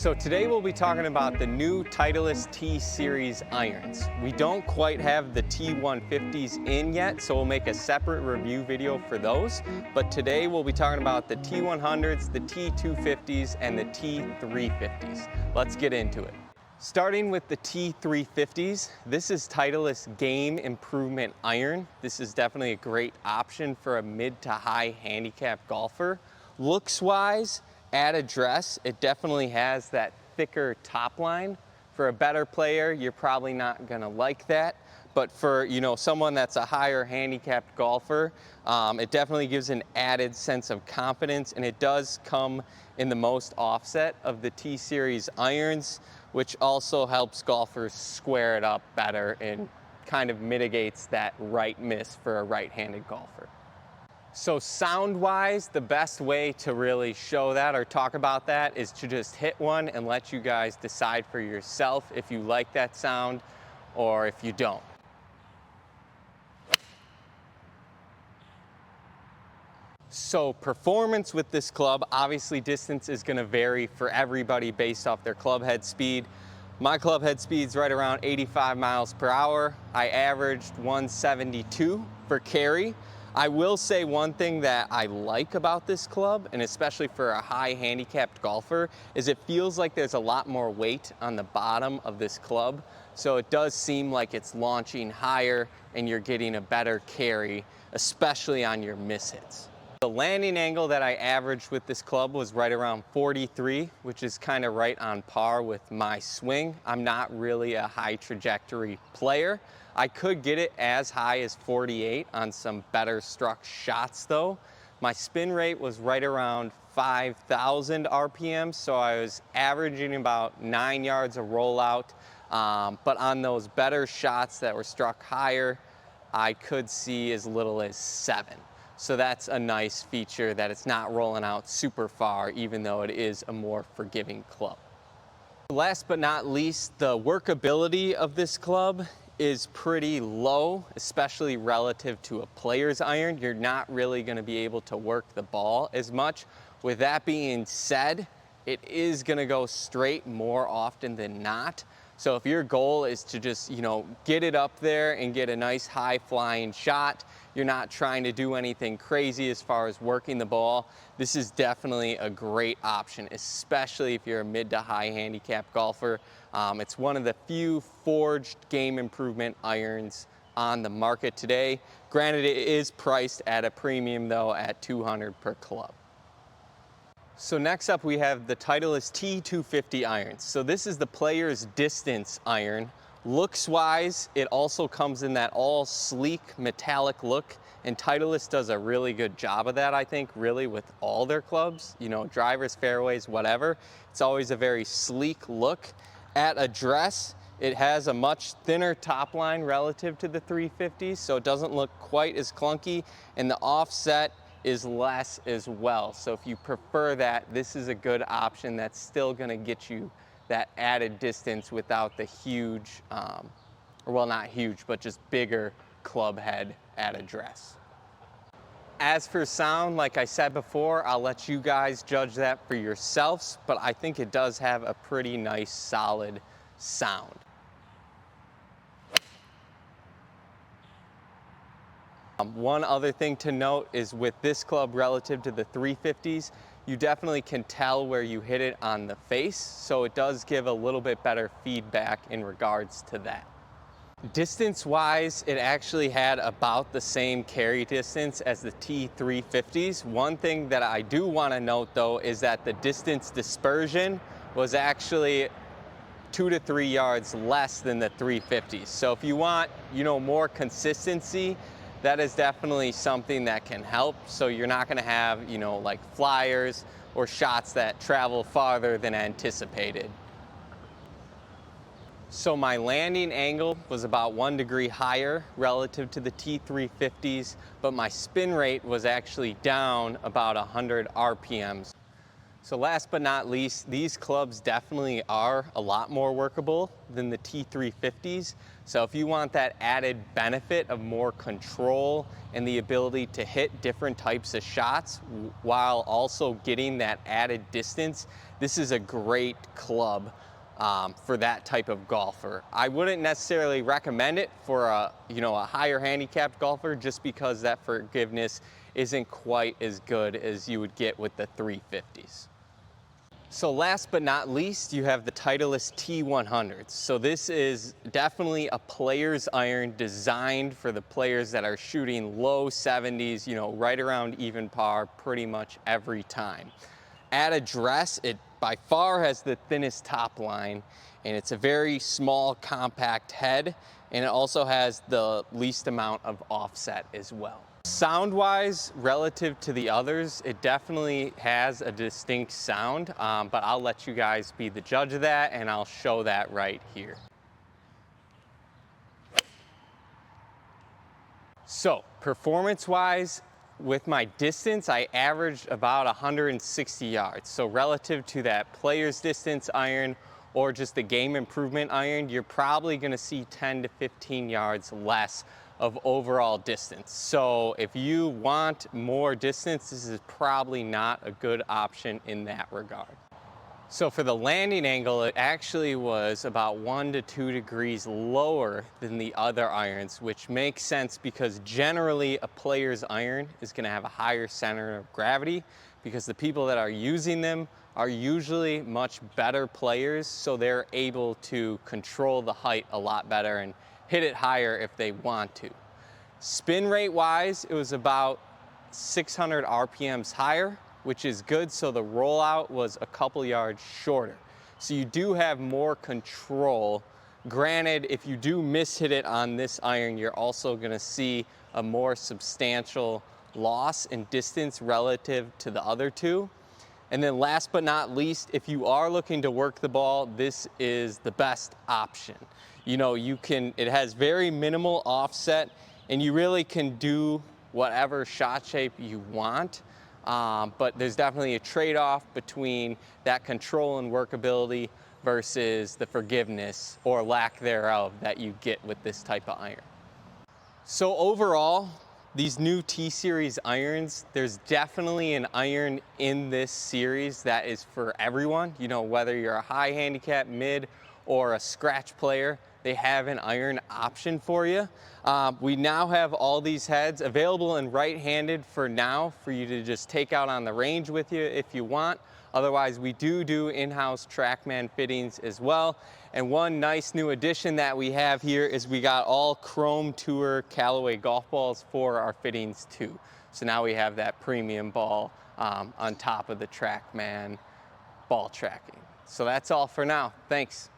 So today we'll be talking about the new Titleist T-Series irons. We don't quite have the T150s in yet, so we'll make a separate review video for those. But today we'll be talking about the T100s, the T250s, and the T350s. Let's get into it. Starting with the T350s, this is Titleist Game Improvement Iron. This is definitely a great option for a mid to high handicap golfer. Looks-wise, at address, it definitely has that thicker top line. For a better player, you're probably not gonna like that. But for someone that's a higher handicapped golfer, it definitely gives an added sense of confidence, and it does come in the most offset of the T-Series irons, which also helps golfers square it up better and kind of mitigates that right miss for a right-handed golfer. So sound-wise, the best way to really show that or talk about that is to just hit one and let you guys decide for yourself if you like that sound or if you don't. So performance with this club, obviously distance is going to vary for everybody based off their club head speed. My club head speed's right around 85 miles per hour. I averaged 172 for carry. I will say one thing that I like about this club, and especially for a high handicapped golfer, is it feels like there's a lot more weight on the bottom of this club. So it does seem like it's launching higher and you're getting a better carry, especially on your miss hits. The landing angle that I averaged with this club was right around 43, which is kind of right on par with my swing. I'm not really a high trajectory player. I could get it as high as 48 on some better struck shots though. My spin rate was right around 5,000 RPM, so I was averaging about 9 yards a rollout. But on those better shots that were struck higher, I could see as little as 7. So that's a nice feature that it's not rolling out super far, even though it is a more forgiving club. Last but not least, the workability of this club is pretty low, especially relative to a player's iron. You're not really gonna be able to work the ball as much. With that being said, it is gonna go straight more often than not. So if your goal is to just, get it up there and get a nice high flying shot, you're not trying to do anything crazy as far as working the ball, this is definitely a great option, especially if you're a mid to high handicap golfer. It's one of the few forged game improvement irons on the market today. Granted, it is priced at a premium though at $200 per club. So next up we have the Titleist T250 irons. So this is the player's distance iron. Looks wise, it also comes in that all sleek metallic look, and Titleist does a really good job of that, I think, really with all their clubs, drivers, fairways, whatever. It's always a very sleek look. At address, it has a much thinner top line relative to the 350s, so it doesn't look quite as clunky, and the offset is less as well. So if you prefer that, this is a good option that's still gonna get you that added distance without the huge, or well, not huge, but just bigger club head at address. As for sound, like I said before, I'll let you guys judge that for yourselves, but I think it does have a pretty nice solid sound. One other thing to note is with this club relative to the 350s, you definitely can tell where you hit it on the face, so it does give a little bit better feedback in regards to that. Distance-wise, it actually had about the same carry distance as the T350s. One thing that I do want to note though is that the distance dispersion was actually 2 to 3 yards less than the 350s. So if you want, more consistency, that is definitely something that can help. So you're not gonna have, like flyers or shots that travel farther than anticipated. So my landing angle was about 1 degree higher relative to the T350s, but my spin rate was actually down about 100 RPMs. So last but not least, these clubs definitely are a lot more workable than the T350s. So if you want that added benefit of more control and the ability to hit different types of shots while also getting that added distance, this is a great club for that type of golfer. I wouldn't necessarily recommend it for a higher handicapped golfer, just because that forgiveness isn't quite as good as you would get with the 350s. So last but not least, you have the Titleist T100s. So this is definitely a player's iron designed for the players that are shooting low 70s, right around even par pretty much every time. At address, it by far has the thinnest top line, and it's a very small, compact head, and it also has the least amount of offset as well. Sound-wise, relative to the others, it definitely has a distinct sound, but I'll let you guys be the judge of that, and I'll show that right here. So, performance-wise, with my distance, I averaged about 160 yards. So relative to that player's distance iron or just the game improvement iron, you're probably gonna see 10 to 15 yards less of overall distance. So if you want more distance, this is probably not a good option in that regard. So for the landing angle, it actually was about 1 to 2 degrees lower than the other irons, which makes sense because generally a player's iron is going to have a higher center of gravity, because the people that are using them are usually much better players, so they're able to control the height a lot better and hit it higher if they want to. Spin rate wise, it was about 600 RPMs higher, which is good, so the rollout was a couple yards shorter. So you do have more control. Granted, if you do miss-hit it on this iron, you're also gonna see a more substantial loss in distance relative to the other two. And then last but not least, if you are looking to work the ball, this is the best option. It has very minimal offset, and you really can do whatever shot shape you want. But there's definitely a trade-off between that control and workability versus the forgiveness or lack thereof that you get with this type of iron. So overall, these new T-Series irons, there's definitely an iron in this series that is for everyone. Whether you're a high handicap, mid, or a scratch player, they have an iron option for you. We now have all these heads available in right-handed for now for you to just take out on the range with you if you want. Otherwise, we do in-house TrackMan fittings as well. And one nice new addition that we have here is we got all Chrome Tour Callaway golf balls for our fittings too. So now we have that premium ball on top of the TrackMan ball tracking. So that's all for now. Thanks.